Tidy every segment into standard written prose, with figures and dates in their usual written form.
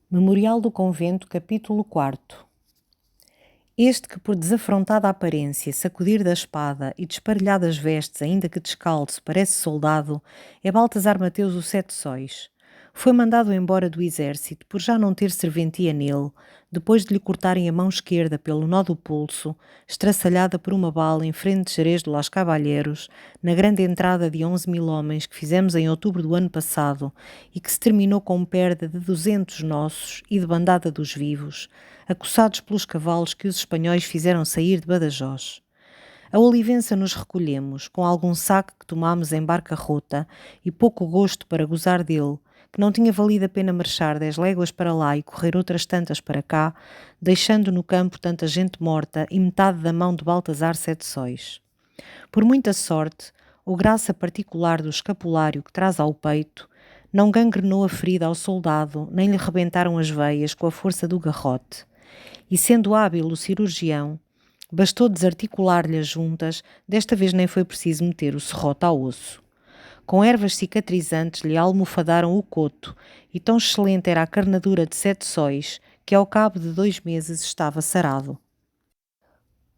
Memorial do Convento, capítulo 4. Este que por desafrontada aparência, sacudir da espada e desparelhadas vestes, ainda que descalço, parece soldado, é Baltasar Mateus o Sete Sóis. Foi mandado embora do exército por já não ter serventia nele, depois de lhe cortarem a mão esquerda pelo nó do pulso, estraçalhada por uma bala em frente de Jerez de Los Caballeros, na grande entrada de 11.000 homens que fizemos em outubro do ano passado e que se terminou com perda de 200 nossos e de bandada dos vivos, acossados pelos cavalos que os espanhóis fizeram sair de Badajoz. A Olivença nos recolhemos, com algum saque que tomámos em barca rota e pouco gosto para gozar dele, que não tinha valido a pena marchar 10 léguas para lá e correr outras tantas para cá, deixando no campo tanta gente morta e metade da mão de Baltasar Sete Sóis. Por muita sorte, ou graça particular do escapulário que traz ao peito, não gangrenou a ferida ao soldado, nem lhe rebentaram as veias com a força do garrote. E sendo hábil o cirurgião, bastou desarticular-lhe as juntas, desta vez nem foi preciso meter o serrote ao osso. Com ervas cicatrizantes lhe almofadaram o coto, e tão excelente era a carnadura de Sete Sóis, que ao cabo de 2 meses estava sarado.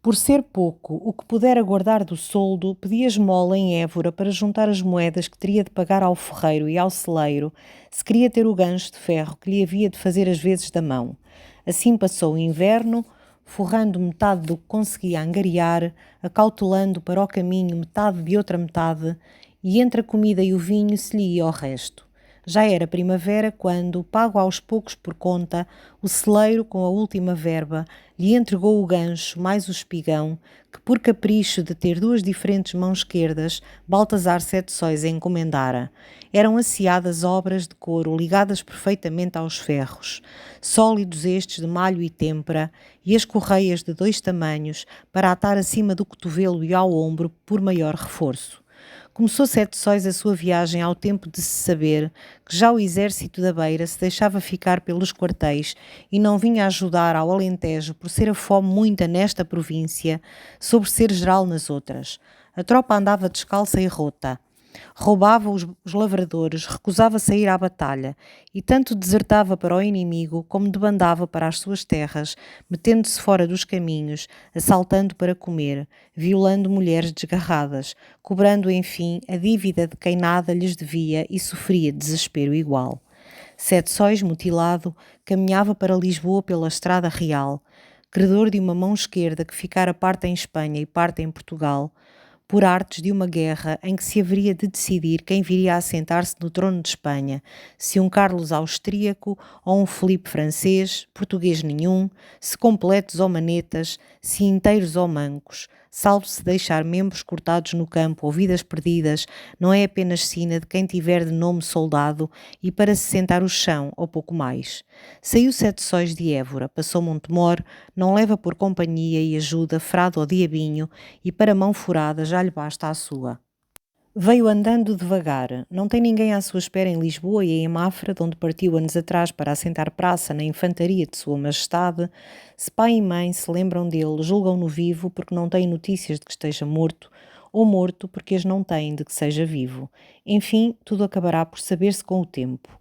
Por ser pouco o que pudera guardar do soldo, pedia esmola em Évora para juntar as moedas que teria de pagar ao ferreiro e ao celeiro, se queria ter o gancho de ferro que lhe havia de fazer as vezes da mão. Assim passou o inverno, forrando metade do que conseguia angariar, acautelando para o caminho metade de outra metade, e entre a comida e o vinho se lhe ia o resto. Já era primavera quando, pago aos poucos por conta, o celeiro, com a última verba, lhe entregou o gancho mais o espigão, que por capricho de ter 2 diferentes mãos esquerdas, Baltasar Sete Sóis encomendara. Eram asseadas obras de couro ligadas perfeitamente aos ferros, sólidos estes de malho e têmpera, e as correias de 2 tamanhos, para atar acima do cotovelo e ao ombro por maior reforço. Começou Sete Sóis a sua viagem ao tempo de se saber que já o exército da Beira se deixava ficar pelos quartéis e não vinha ajudar ao Alentejo por ser a fome muita nesta província, sobre ser geral nas outras. A tropa andava descalça e rota. Roubava os lavradores, recusava sair à batalha e tanto desertava para o inimigo como debandava para as suas terras, metendo-se fora dos caminhos, assaltando para comer, violando mulheres desgarradas, cobrando, enfim, a dívida de quem nada lhes devia e sofria desespero igual. Sete Sóis, mutilado, caminhava para Lisboa pela Estrada Real, credor de uma mão esquerda que ficara parte em Espanha e parte em Portugal, por artes de uma guerra em que se haveria de decidir quem viria a assentar-se no trono de Espanha, se um Carlos austríaco ou um Filipe francês, português nenhum, se completos ou manetas, se inteiros ou mancos, salvo se deixar membros cortados no campo ou vidas perdidas, não é apenas sina de quem tiver de nome soldado e para se sentar o chão ou pouco mais. Saiu Sete Sóis de Évora, passou Montemor, não leva por companhia e ajuda frado ou diabinho, e para mão furada já lhe basta a sua. Veio andando devagar, não tem ninguém à sua espera em Lisboa e em Mafra, de onde partiu anos atrás para assentar praça na infantaria de sua majestade. Se pai e mãe se lembram dele, julgam-no vivo porque não têm notícias de que esteja morto, ou morto porque as não têm de que seja vivo. Enfim, tudo acabará por saber-se com o tempo.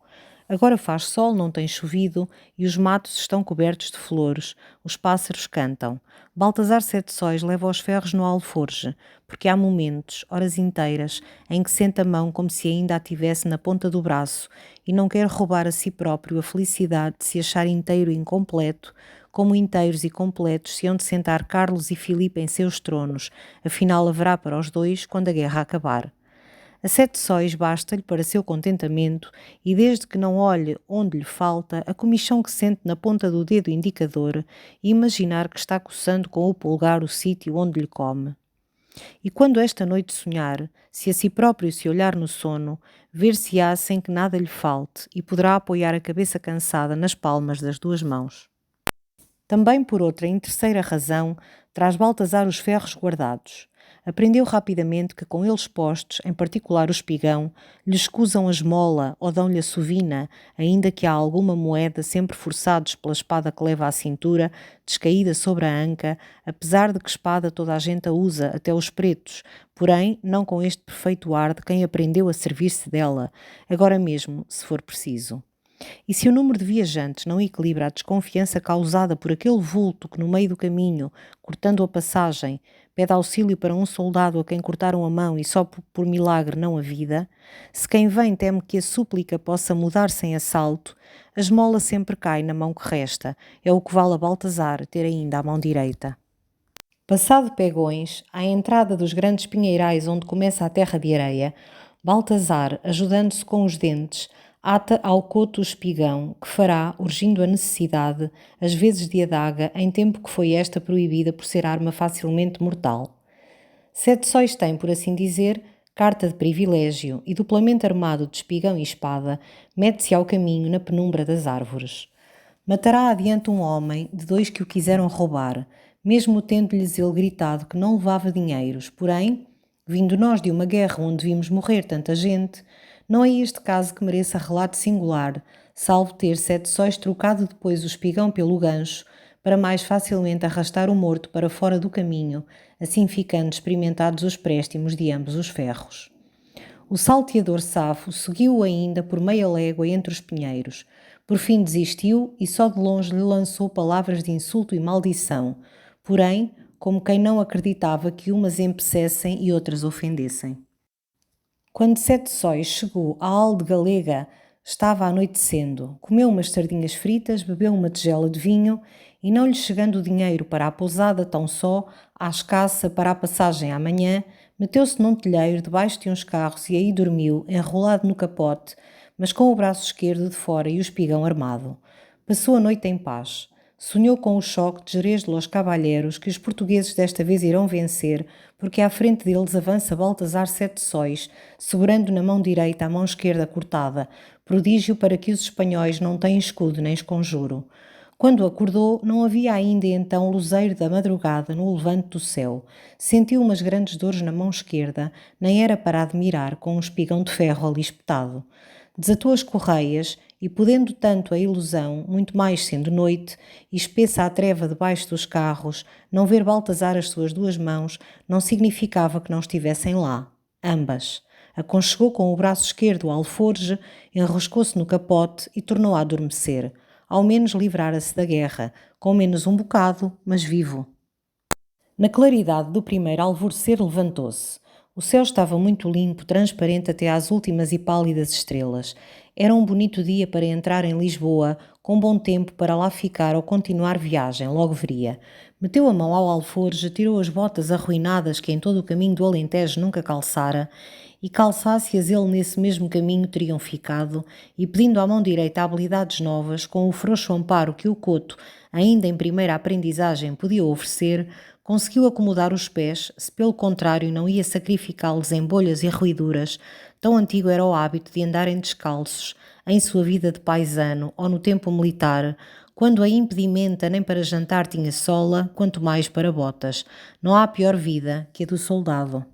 Agora faz sol, não tem chovido, e os matos estão cobertos de flores, os pássaros cantam. Baltasar Sete Sóis leva os ferros no alforje, porque há momentos, horas inteiras, em que sente a mão como se ainda a tivesse na ponta do braço e não quer roubar a si próprio a felicidade de se achar inteiro e incompleto, como inteiros e completos se hão de sentar Carlos e Filipe em seus tronos, afinal haverá para os dois quando a guerra acabar. A Sete Sóis basta-lhe para seu contentamento e desde que não olhe onde lhe falta, a comichão que sente na ponta do dedo indicador e imaginar que está coçando com o polegar o sítio onde lhe come. E quando esta noite sonhar, se a si próprio se olhar no sono, ver-se-á sem que nada lhe falte e poderá apoiar a cabeça cansada nas palmas das 2 mãos. Também por outra e terceira razão, traz Baltasar os ferros guardados. Aprendeu rapidamente que com eles postos, em particular o espigão, lhe escusam a esmola ou dão-lhe a sovina, ainda que há alguma moeda sempre forçados pela espada que leva à cintura, descaída sobre a anca, apesar de que espada toda a gente a usa, até os pretos, porém não com este perfeito ar de quem aprendeu a servir-se dela, agora mesmo, se for preciso. E se o número de viajantes não equilibra a desconfiança causada por aquele vulto que, no meio do caminho, cortando a passagem, pede auxílio para um soldado a quem cortaram a mão e só por milagre não a vida, se quem vem teme que a súplica possa mudar sem assalto, a esmola sempre cai na mão que resta, é o que vale a Baltazar ter ainda a mão direita. Passado Pegões, à entrada dos grandes pinheirais onde começa a terra de areia, Baltazar, ajudando-se com os dentes, ata ao coto o espigão, que fará, urgindo a necessidade, as vezes de adaga, em tempo que foi esta proibida por ser arma facilmente mortal. Sete Sóis tem, por assim dizer, carta de privilégio e, duplamente armado de espigão e espada, mete-se ao caminho na penumbra das árvores. Matará adiante um homem de dois que o quiseram roubar, mesmo tendo-lhes ele gritado que não levava dinheiros. Porém, vindo nós de uma guerra onde vimos morrer tanta gente, não é este caso que mereça relato singular, salvo ter Sete Sóis trocado depois o espigão pelo gancho, para mais facilmente arrastar o morto para fora do caminho, assim ficando experimentados os préstimos de ambos os ferros. O salteador Safo seguiu-o ainda por meia légua entre os pinheiros. Por fim desistiu e só de longe lhe lançou palavras de insulto e maldição, porém, como quem não acreditava que umas empecessem e outras ofendessem. Quando Sete Sóis chegou à alde galega, estava anoitecendo. Comeu umas sardinhas fritas, bebeu uma tigela de vinho e, não lhe chegando o dinheiro para a pousada tão só, à escassa para a passagem amanhã, meteu-se num telheiro debaixo de uns carros e aí dormiu, enrolado no capote, mas com o braço esquerdo de fora e o espigão armado. Passou a noite em paz. Sonhou com o choque de Jerez de los Caballeros que os portugueses desta vez irão vencer, porque à frente deles avança Baltazar Sete Sóis, segurando na mão direita a mão esquerda cortada, prodígio para que os espanhóis não têm escudo nem esconjuro. Quando acordou, não havia ainda então luzeiro da madrugada no levante do céu. Sentiu umas grandes dores na mão esquerda, nem era para admirar com um espigão de ferro ali espetado. Desatou as correias e, podendo tanto a ilusão, muito mais sendo noite, e espessa a treva debaixo dos carros, não ver Baltazar as suas duas mãos não significava que não estivessem lá, ambas. Aconchegou com o braço esquerdo o alforje, enroscou-se no capote e tornou a adormecer. Ao menos livrara-se da guerra, com menos um bocado, mas vivo. Na claridade do primeiro alvorecer levantou-se. O céu estava muito limpo, transparente até às últimas e pálidas estrelas. Era um bonito dia para entrar em Lisboa, com bom tempo para lá ficar ou continuar viagem, logo veria. Meteu a mão ao alforje, tirou as botas arruinadas que em todo o caminho do Alentejo nunca calçara, e calçasse-as ele nesse mesmo caminho teriam ficado, e pedindo à mão direita habilidades novas, com o frouxo amparo que o coto, ainda em primeira aprendizagem, podia oferecer, conseguiu acomodar os pés, se pelo contrário não ia sacrificá-los em bolhas e ruiduras, tão antigo era o hábito de andarem descalços, em sua vida de paisano ou no tempo militar, quando a impedimenta nem para jantar tinha sola, quanto mais para botas. Não há pior vida que a do soldado.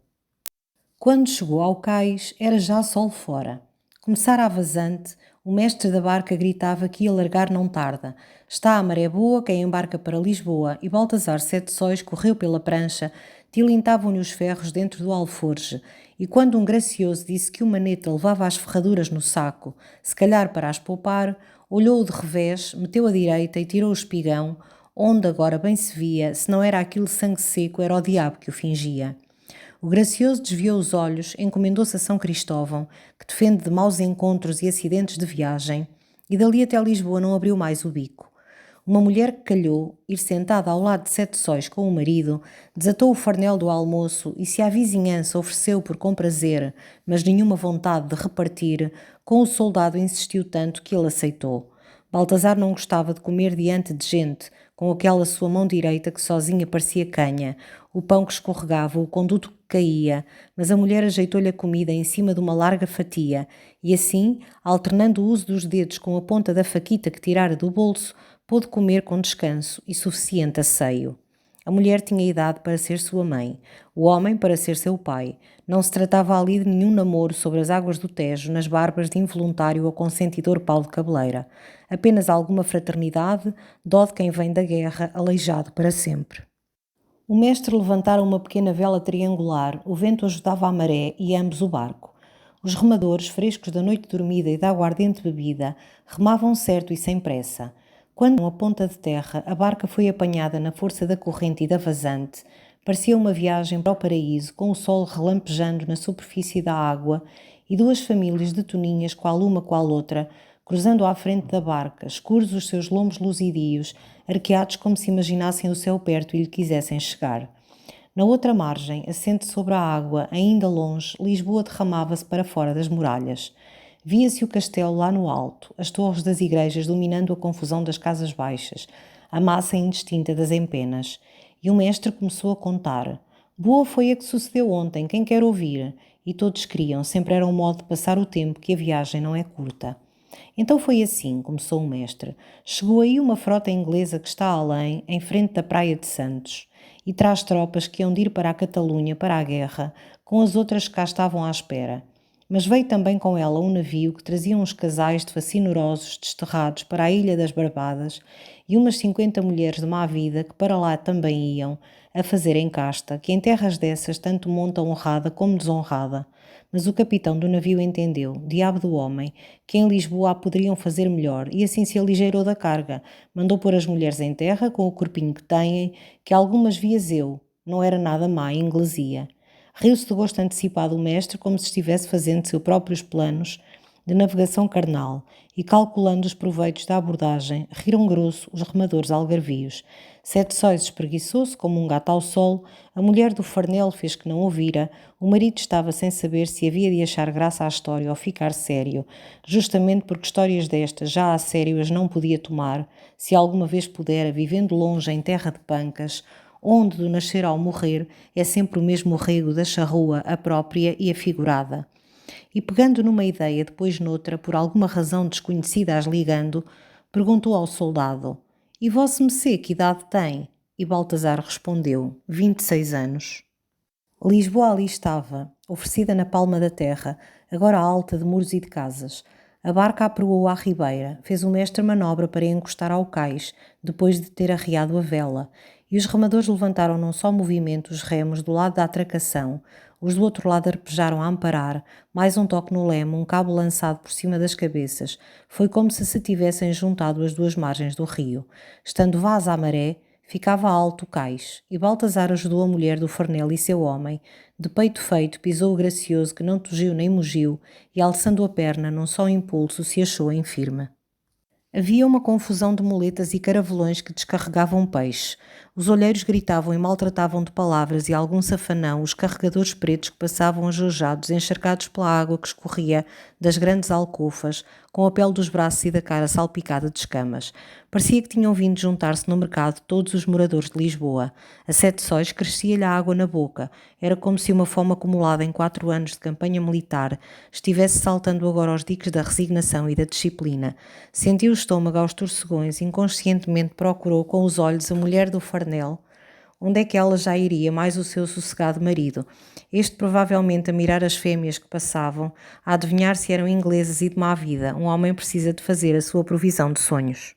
Quando chegou ao cais, era já sol fora. Começara a vazante, o mestre da barca gritava que ia largar não tarda. Está a maré boa, quem embarca para Lisboa, e Baltazar Sete Sóis correu pela prancha, tilintavam-lhe os ferros dentro do alforje, e quando um gracioso disse que o maneta levava as ferraduras no saco, se calhar para as poupar, olhou-o de revés, meteu a direita e tirou o espigão, onde agora bem se via, se não era aquilo sangue seco, era o diabo que o fingia. O gracioso desviou os olhos, encomendou-se a São Cristóvão, que defende de maus encontros e acidentes de viagem, e dali até Lisboa não abriu mais o bico. Uma mulher que calhou, ir sentada ao lado de Sete Sóis com o marido, desatou o farnel do almoço e se à vizinhança ofereceu por comprazer, mas nenhuma vontade de repartir, com o soldado insistiu tanto que ele aceitou. Baltazar não gostava de comer diante de gente, com aquela sua mão direita que sozinha parecia canha, o pão que escorregava, o conduto que caía, mas a mulher ajeitou-lhe a comida em cima de uma larga fatia, e assim, alternando o uso dos dedos com a ponta da faquita que tirara do bolso, pôde comer com descanso e suficiente asseio. A mulher tinha idade para ser sua mãe, o homem para ser seu pai. Não se tratava ali de nenhum namoro sobre as águas do Tejo, nas barbas de involuntário ou consentidor pau de cabeleira. Apenas alguma fraternidade, dó de quem vem da guerra, aleijado para sempre. O mestre levantara uma pequena vela triangular, o vento ajudava a maré e ambos o barco. Os remadores, frescos da noite dormida e da aguardente bebida, remavam certo e sem pressa. Quando, a ponta de terra, a barca foi apanhada na força da corrente e da vazante, parecia uma viagem para o paraíso, com o sol relampejando na superfície da água e duas famílias de toninhas, qual uma qual outra, cruzando à frente da barca, escuros os seus lombos luzidios, arqueados como se imaginassem o céu perto e lhe quisessem chegar. Na outra margem, assente sobre a água, ainda longe, Lisboa derramava-se para fora das muralhas. Via-se o castelo lá no alto, as torres das igrejas dominando a confusão das casas baixas, a massa indistinta das empenas. E o mestre começou a contar. Boa foi a que sucedeu ontem, quem quer ouvir? E todos queriam, sempre era um modo de passar o tempo, que a viagem não é curta. Então foi assim, começou o mestre. Chegou aí uma frota inglesa que está além, em frente da Praia de Santos, e traz tropas que hão de ir para a Catalunha para a guerra, com as outras que cá estavam à espera. Mas veio também com ela um navio que trazia uns casais de facinorosos desterrados para a Ilha das Barbadas e umas 50 mulheres de má vida que para lá também iam, a fazerem casta, que em terras dessas tanto monta honrada como desonrada. Mas o capitão do navio entendeu, diabo do homem, que em Lisboa a poderiam fazer melhor, e assim se aligeirou da carga. Mandou pôr as mulheres em terra, com o corpinho que têm, que algumas vias eu, não era nada má inglesia. Riu-se de gosto antecipado o mestre, como se estivesse fazendo seus próprios planos de navegação carnal, e calculando os proveitos da abordagem, riram grosso os remadores algarvios. Sete Sóis espreguiçou-se como um gato ao sol, a mulher do farnel fez que não ouvira, o marido estava sem saber se havia de achar graça à história ou ficar sério, justamente porque histórias destas já a sério as não podia tomar, se alguma vez pudera, vivendo longe em terra de pancas, onde do nascer ao morrer é sempre o mesmo rego da charrua, a própria e a figurada. E pegando numa ideia, depois noutra, por alguma razão desconhecida as ligando, perguntou ao soldado: E vosso mecê que idade tem? E Baltazar respondeu: 26 anos. Lisboa ali estava, oferecida na palma da terra, agora alta de muros e de casas. A barca aproou à ribeira, fez o mestre manobra para encostar ao cais, depois de ter arriado a vela, e os remadores levantaram num só movimento os remos do lado da atracação, os do outro lado arpejaram a amparar, mais um toque no leme, um cabo lançado por cima das cabeças. Foi como se tivessem juntado as duas margens do rio. Estando vaz à maré, ficava alto o cais, e Baltazar ajudou a mulher do farnel e seu homem. De peito feito, pisou o gracioso que não tugiu nem mugiu, e alçando a perna num só impulso se achou em firme. Havia uma confusão de muletas e caravelões que descarregavam peixe. Os olheiros gritavam e maltratavam de palavras e algum safanão os carregadores pretos que passavam ajojados, encharcados pela água que escorria das grandes alcofas, com a pele dos braços e da cara salpicada de escamas. Parecia que tinham vindo juntar-se no mercado todos os moradores de Lisboa. A Sete Sóis crescia-lhe a água na boca. Era como se uma fome acumulada em 4 anos de campanha militar estivesse saltando agora aos diques da resignação e da disciplina. Sentiu o estômago aos torcegões, inconscientemente procurou com os olhos a mulher do farnel, onde é que ela já iria, mais o seu sossegado marido. Este provavelmente a mirar as fêmeas que passavam, a adivinhar se eram ingleses e de má vida. Um homem precisa de fazer a sua provisão de sonhos.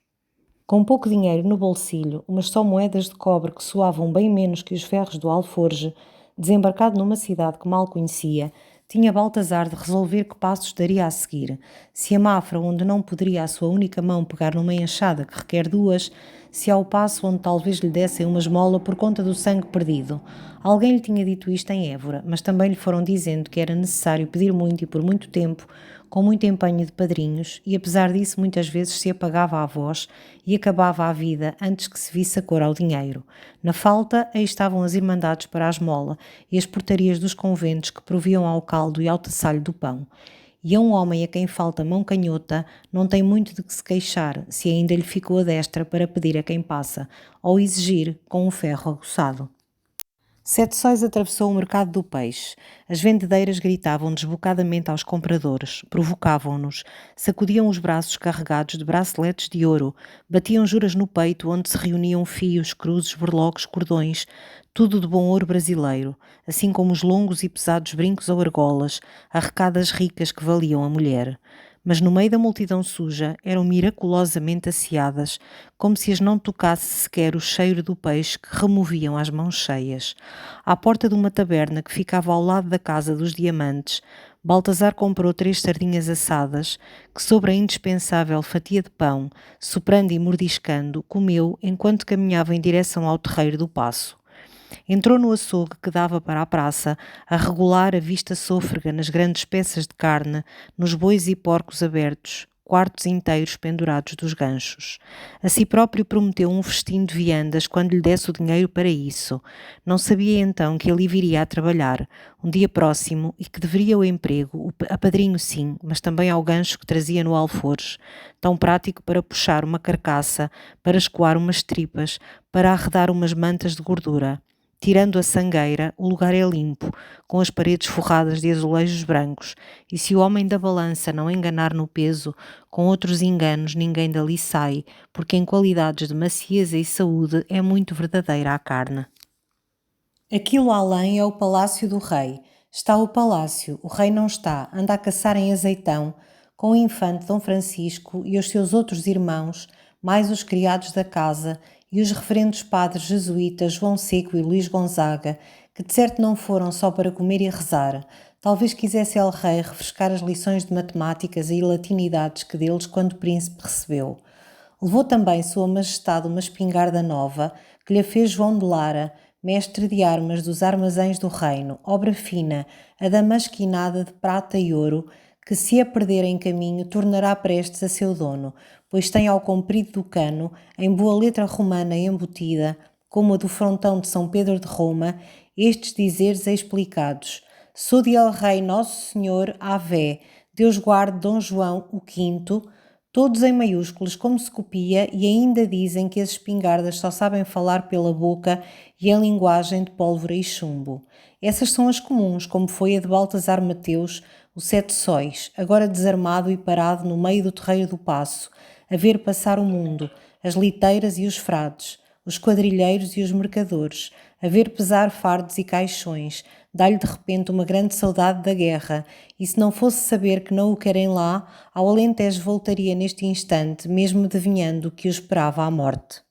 Com pouco dinheiro no bolsilho, umas só moedas de cobre que soavam bem menos que os ferros do alforje, desembarcado numa cidade que mal conhecia, tinha Baltazar de resolver que passos daria a seguir. Se a Mafra, onde não poderia a sua única mão pegar numa enxada que requer duas, se ao passo onde talvez lhe dessem uma esmola por conta do sangue perdido. Alguém lhe tinha dito isto em Évora, mas também lhe foram dizendo que era necessário pedir muito e por muito tempo, com muito empenho de padrinhos, e apesar disso muitas vezes se apagava a voz e acabava a vida antes que se visse a cor ao dinheiro. Na falta, aí estavam as irmandades para a esmola e as portarias dos conventos que proviam ao caldo e ao tassalho do pão. E a um homem a quem falta mão canhota não tem muito de que se queixar, se ainda lhe ficou a destra para pedir a quem passa, ou exigir com um ferro aguçado. Sete Sóis atravessou o mercado do peixe. As vendedeiras gritavam desbocadamente aos compradores, provocavam-nos, sacudiam os braços carregados de braceletes de ouro, batiam juras no peito onde se reuniam fios, cruzes, berloques, cordões, tudo de bom ouro brasileiro, assim como os longos e pesados brincos ou argolas, arrecadas ricas que valiam a mulher. Mas no meio da multidão suja eram miraculosamente asseadas, como se as não tocasse sequer o cheiro do peixe que removiam às mãos cheias. À porta de uma taberna que ficava ao lado da Casa dos Diamantes, Baltazar comprou 3 sardinhas assadas, que sobre a indispensável fatia de pão, soprando e mordiscando, comeu enquanto caminhava em direção ao terreiro do Paço. Entrou no açougue que dava para a praça, a regular a vista sôfrega nas grandes peças de carne, nos bois e porcos abertos, quartos inteiros pendurados dos ganchos. A si próprio prometeu um festim de viandas quando lhe desse o dinheiro para isso. Não sabia então que ali viria a trabalhar, um dia próximo, e que deveria o emprego, a padrinho sim, mas também ao gancho que trazia no alforje, tão prático para puxar uma carcaça, para escoar umas tripas, para arredar umas mantas de gordura. Tirando a sangueira, o lugar é limpo, com as paredes forradas de azulejos brancos, e se o homem da balança não enganar no peso, com outros enganos ninguém dali sai, porque em qualidades de macieza e saúde é muito verdadeira a carne. Aquilo além é o palácio do rei. Está o palácio, o rei não está, anda a caçar em azeitão, com o infante Dom Francisco e os seus outros irmãos, mais os criados da casa, e os reverendos padres jesuítas João Seco e Luís Gonzaga, que de certo não foram só para comer e rezar. Talvez quisesse el rei refrescar as lições de matemáticas e latinidades que deles quando o príncipe recebeu. Levou também Sua Majestade uma espingarda nova, que lhe fez João de Lara, mestre de armas dos armazéns do reino, obra fina, adamasquinada de prata e ouro, que se a perder em caminho tornará prestes a seu dono, pois tem ao comprido do cano, em boa letra romana embutida, como a do frontão de São Pedro de Roma, estes dizeres explicados: Sou de el Rei Nosso Senhor Ave, Deus guarde Dom João o Quinto, todos em maiúsculos como se copia, e ainda dizem que as espingardas só sabem falar pela boca e em linguagem de pólvora e chumbo. Essas são as comuns, como foi a de Baltazar Mateus, o Sete Sóis, agora desarmado e parado no meio do terreiro do Paço, a ver passar o mundo, as liteiras e os frades, os quadrilheiros e os mercadores, a ver pesar fardos e caixões, dá-lhe de repente uma grande saudade da guerra, e se não fosse saber que não o querem lá, ao Alentejo voltaria neste instante, mesmo adivinhando que o esperava a morte.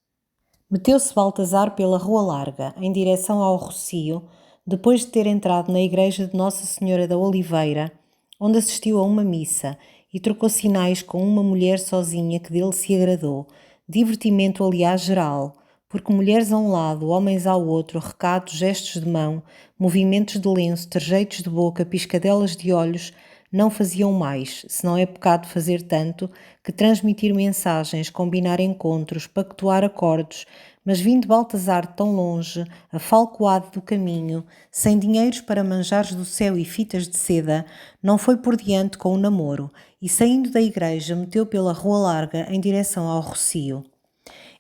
Meteu-se Baltazar pela Rua Larga, em direção ao Rocio, depois de ter entrado na igreja de Nossa Senhora da Oliveira, onde assistiu a uma missa, e trocou sinais com uma mulher sozinha que dele se agradou, divertimento aliás geral, porque mulheres a um lado, homens ao outro, recados, gestos de mão, movimentos de lenço, trejeitos de boca, piscadelas de olhos, não faziam mais, se não é pecado fazer tanto, que transmitir mensagens, combinar encontros, pactuar acordos, mas vindo Baltazar tão longe, afalcoado do caminho, sem dinheiros para manjares do céu e fitas de seda, não foi por diante com o namoro, e saindo da igreja meteu pela Rua Larga em direção ao Rocio.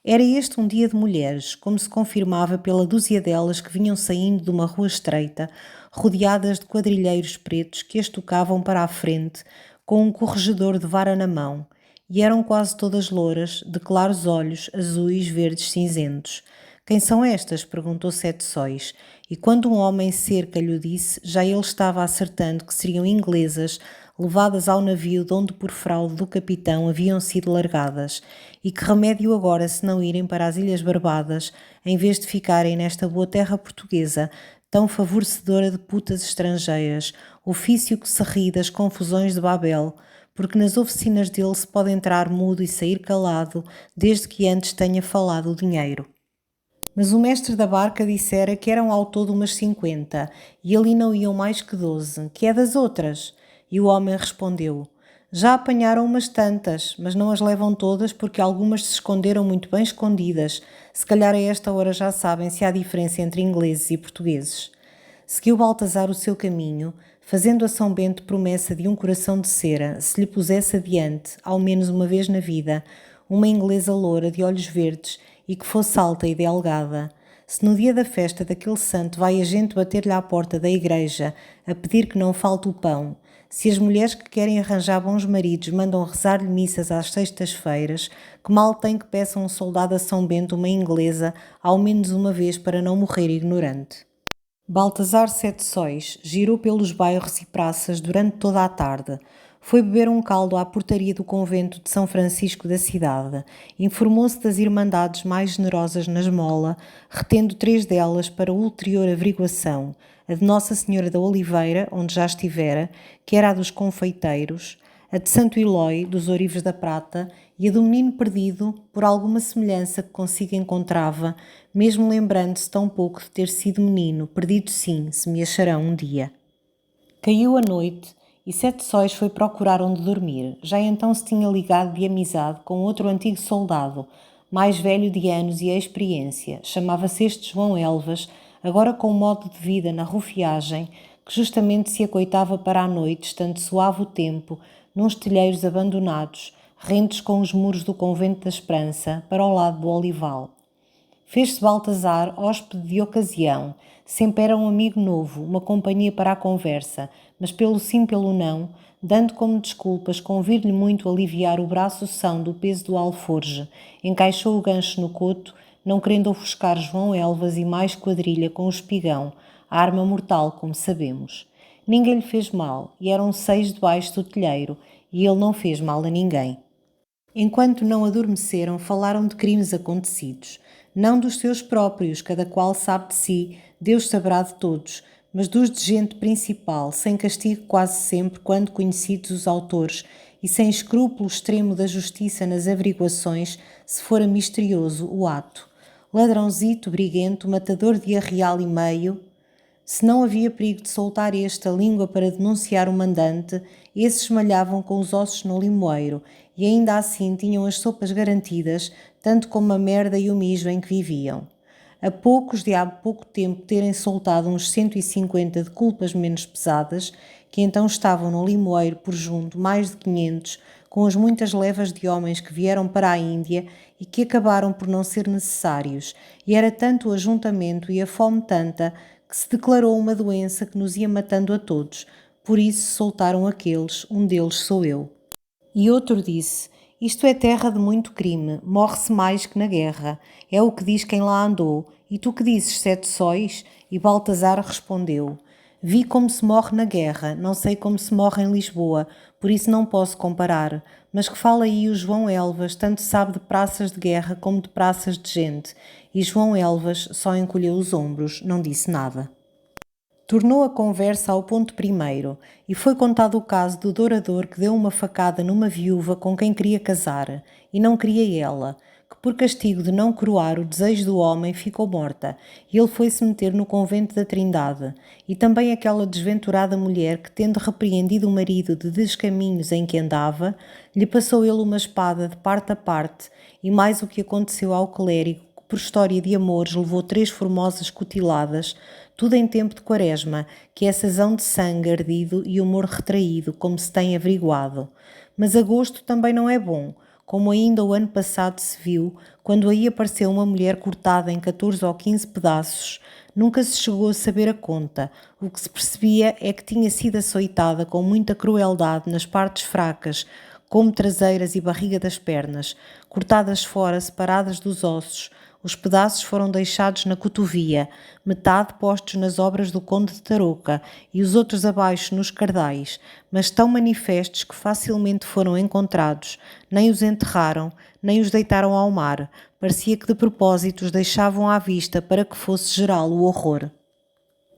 Era este um dia de mulheres, como se confirmava pela dúzia delas que vinham saindo de uma rua estreita, rodeadas de quadrilheiros pretos que as tocavam para a frente, com um corregedor de vara na mão, e eram quase todas louras, de claros olhos, azuis, verdes, cinzentos. Quem são estas? Perguntou Sete Sóis, e quando um homem cerca lhe o disse, já ele estava acertando que seriam inglesas, levadas ao navio de onde por fraude do capitão haviam sido largadas, e que remédio agora se não irem para as Ilhas Barbadas, em vez de ficarem nesta boa terra portuguesa, tão favorecedora de putas estrangeiras, ofício que se ri das confusões de Babel, porque nas oficinas dele se pode entrar mudo e sair calado, desde que antes tenha falado o dinheiro. Mas o mestre da barca dissera que eram ao todo umas 50, e ali não iam mais que 12, que é das outras? E o homem respondeu: já apanharam umas tantas, mas não as levam todas porque algumas se esconderam muito bem escondidas. Se calhar a esta hora já sabem se há diferença entre ingleses e portugueses. Seguiu Baltazar o seu caminho, fazendo a São Bento promessa de um coração de cera, se lhe pusesse adiante, ao menos uma vez na vida, uma inglesa loura de olhos verdes e que fosse alta e delgada. Se no dia da festa daquele santo vai a gente bater-lhe à porta da igreja a pedir que não falte o pão, se as mulheres que querem arranjar bons maridos mandam rezar-lhe missas às sextas-feiras, que mal tem que peça um soldado a São Bento uma inglesa ao menos uma vez para não morrer ignorante. Baltazar Sete Sóis girou pelos bairros e praças durante toda a tarde. Foi beber um caldo à portaria do convento de São Francisco da cidade. Informou-se das irmandades mais generosas na esmola, retendo 3 delas para ulterior averiguação: a de Nossa Senhora da Oliveira, onde já estivera, que era a dos confeiteiros, a de Santo Ilói, dos Ourives da Prata, e a do menino perdido, por alguma semelhança que consigo encontrava, mesmo lembrando-se tão pouco de ter sido menino, perdido sim, se me acharão um dia. Caiu a noite e Sete Sóis foi procurar onde dormir. Já então se tinha ligado de amizade com outro antigo soldado, mais velho de anos e experiência. Chamava-se este João Elvas, agora com modo de vida na rufiagem, que justamente se acoitava para a noite, estando suave o tempo, nos telheiros abandonados, rentes com os muros do convento da Esperança, para o lado do olival. Fez-se Baltazar hóspede de ocasião, sempre era um amigo novo, uma companhia para a conversa, mas pelo sim pelo não, dando como desculpas convir-lhe muito aliviar o braço são do peso do alforje, encaixou o gancho no coto, não querendo ofuscar João Elvas e mais quadrilha com o espigão, a arma mortal, como sabemos. Ninguém lhe fez mal, e eram 6 debaixo do telheiro, e ele não fez mal a ninguém. Enquanto não adormeceram, falaram de crimes acontecidos, não dos seus próprios, cada qual sabe de si, Deus saberá de todos, mas dos de gente principal, sem castigo quase sempre, quando conhecidos os autores, e sem escrúpulo extremo da justiça nas averiguações, se fora misterioso o ato. Ladrãozito, briguento, matador de arreal e meio. Se não havia perigo de soltar esta língua para denunciar o mandante, esses malhavam com os ossos no limoeiro e ainda assim tinham as sopas garantidas, tanto como a merda e o mijo em que viviam. A poucos de há pouco tempo terem soltado uns 150 de culpas menos pesadas, que então estavam no limoeiro por junto mais de 500, com as muitas levas de homens que vieram para a Índia e que acabaram por não ser necessários, e era tanto o ajuntamento e a fome tanta que se declarou uma doença que nos ia matando a todos. Por isso soltaram aqueles, um deles sou eu. E outro disse: isto é terra de muito crime, morre-se mais que na guerra. É o que diz quem lá andou. E tu que dizes, Sete Sóis? E Baltazar respondeu: vi como se morre na guerra, não sei como se morre em Lisboa, por isso não posso comparar. Mas que fala aí o João Elvas, tanto sabe de praças de guerra como de praças de gente. E João Elvas só encolheu os ombros, não disse nada. Tornou a conversa ao ponto primeiro, e foi contado o caso do dourador que deu uma facada numa viúva com quem queria casar, e não queria ela, que por castigo de não coroar o desejo do homem ficou morta, e ele foi-se meter no convento da Trindade, e também aquela desventurada mulher que, tendo repreendido o marido de descaminhos em que andava, lhe passou ele uma espada de parte a parte, e mais o que aconteceu ao clérigo, que por história de amores levou 3 formosas cutiladas, tudo em tempo de quaresma, que é sazão de sangue ardido e humor retraído, como se tem averiguado. Mas agosto também não é bom, como ainda o ano passado se viu, quando aí apareceu uma mulher cortada em 14 ou 15 pedaços. Nunca se chegou a saber a conta. O que se percebia é que tinha sido açoitada com muita crueldade nas partes fracas, como traseiras e barriga das pernas, cortadas fora, separadas dos ossos. Os pedaços foram deixados na cotovia, metade postos nas obras do conde de Tarouca e os outros abaixo nos cardais, mas tão manifestos que facilmente foram encontrados. Nem os enterraram, nem os deitaram ao mar. Parecia que de propósito os deixavam à vista para que fosse geral o horror.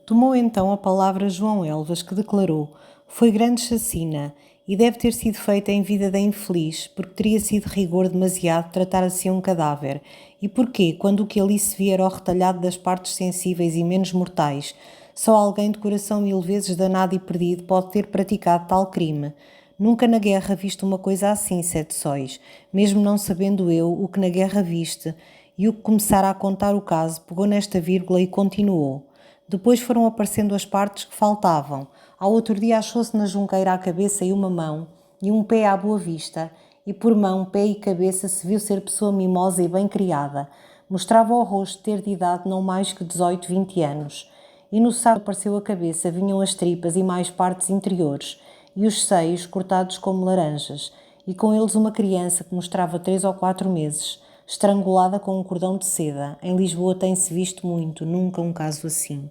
Tomou então a palavra João Elvas, que declarou: foi grande chacina, e deve ter sido feita em vida da infeliz, porque teria sido rigor demasiado tratar assim um cadáver. E porquê, quando o que ali se via era o retalhado das partes sensíveis e menos mortais, só alguém de coração 1000 vezes danado e perdido pode ter praticado tal crime? Nunca na guerra viste uma coisa assim, Sete Sóis, mesmo não sabendo eu o que na guerra viste, e o que começara a contar o caso pegou nesta vírgula e continuou. Depois foram aparecendo as partes que faltavam. Ao outro dia achou-se na junqueira a cabeça e uma mão, e um pé à boa vista, e por mão, pé e cabeça se viu ser pessoa mimosa e bem criada. Mostrava ao rosto ter de idade não mais que 18, 20 anos. E no saco apareceu a cabeça, vinham as tripas e mais partes interiores, e os seios cortados como laranjas, e com eles uma criança que mostrava 3 ou 4 meses, estrangulada com um cordão de seda. Em Lisboa tem-se visto muito, nunca um caso assim.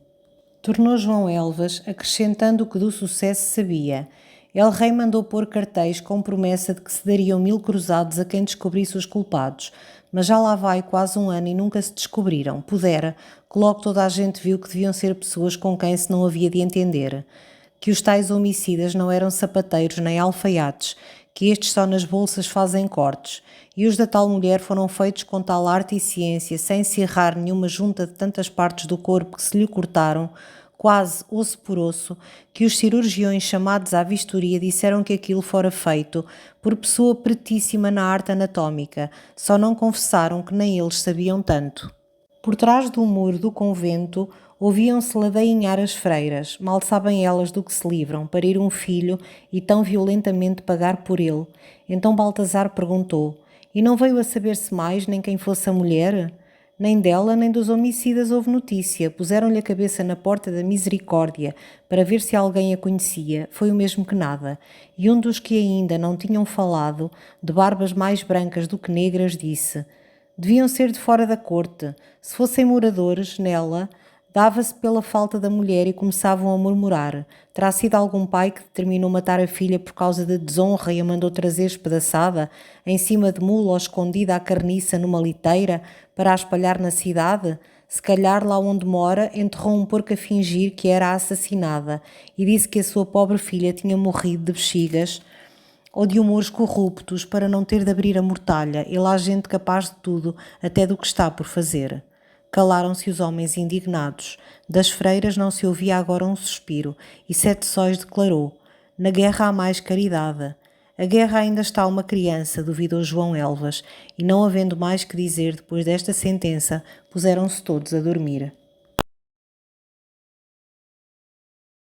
Tornou João Elvas, acrescentando o que do sucesso sabia. El-Rei mandou pôr cartéis com promessa de que se dariam 1000 cruzados a quem descobrisse os culpados, mas já lá vai quase um ano e nunca se descobriram. Pudera, que logo toda a gente viu que deviam ser pessoas com quem se não havia de entender, que os tais homicidas não eram sapateiros nem alfaiates, que estes só nas bolsas fazem cortes, e os da tal mulher foram feitos com tal arte e ciência, sem se errar nenhuma junta de tantas partes do corpo que se lhe cortaram, quase osso por osso, que os cirurgiões chamados à vistoria disseram que aquilo fora feito por pessoa pretíssima na arte anatómica, só não confessaram que nem eles sabiam tanto. Por trás do muro do convento ouviam-se ladainhar as freiras, mal sabem elas do que se livram, parir um filho e tão violentamente pagar por ele. Então Baltazar perguntou, e não veio a saber-se mais nem quem fosse a mulher? Nem dela nem dos homicidas houve notícia, puseram-lhe a cabeça na porta da misericórdia para ver se alguém a conhecia, foi o mesmo que nada, e um dos que ainda não tinham falado, de barbas mais brancas do que negras, disse: deviam ser de fora da corte. Se fossem moradores nela, dava-se pela falta da mulher e começavam a murmurar. Terá sido algum pai que determinou matar a filha por causa de desonra e a mandou trazer espedaçada, em cima de mula ou escondida à carniça numa liteira, para a espalhar na cidade? Se calhar lá onde mora enterrou um porco a fingir que era assassinada e disse que a sua pobre filha tinha morrido de bexigas ou de humores corruptos para não ter de abrir a mortalha, e lá há gente capaz de tudo, até do que está por fazer. Calaram-se os homens indignados. Das freiras não se ouvia agora um suspiro, e Sete Sóis declarou: na guerra há mais caridade. A guerra ainda está uma criança, duvidou João Elvas, e não havendo mais que dizer depois desta sentença, puseram-se todos a dormir.